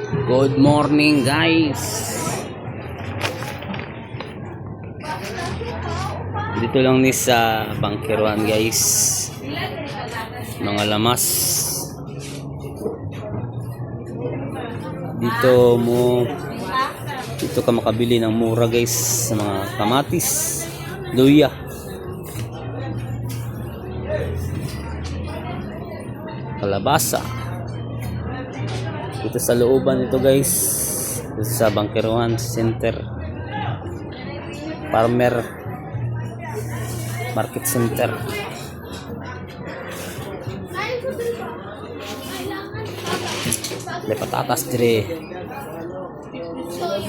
Good morning guys. Dito lang ni sa Bangkiruan guys. Mga lamas. Dito ka makabili ng mura guys sa mga kamatis, luya. Kalabasa. Dito sa looban ito guys. Dito sa Bangkiruan Center. Farmer Market Center. May patatas dire.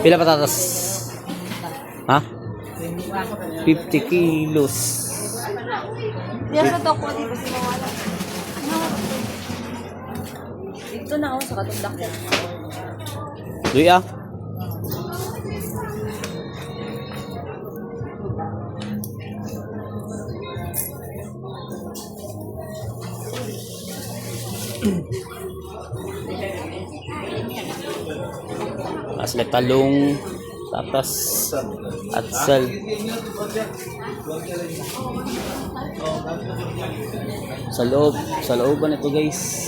Pila patatas? Ha? 50 kilos. Diyan sa toko dito sa mawala. Dito na ako sa katundak ko. Luya. Asli talong, tatas, at sal. Sa looban ito guys.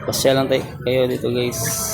Pasya lang kayo dito guys.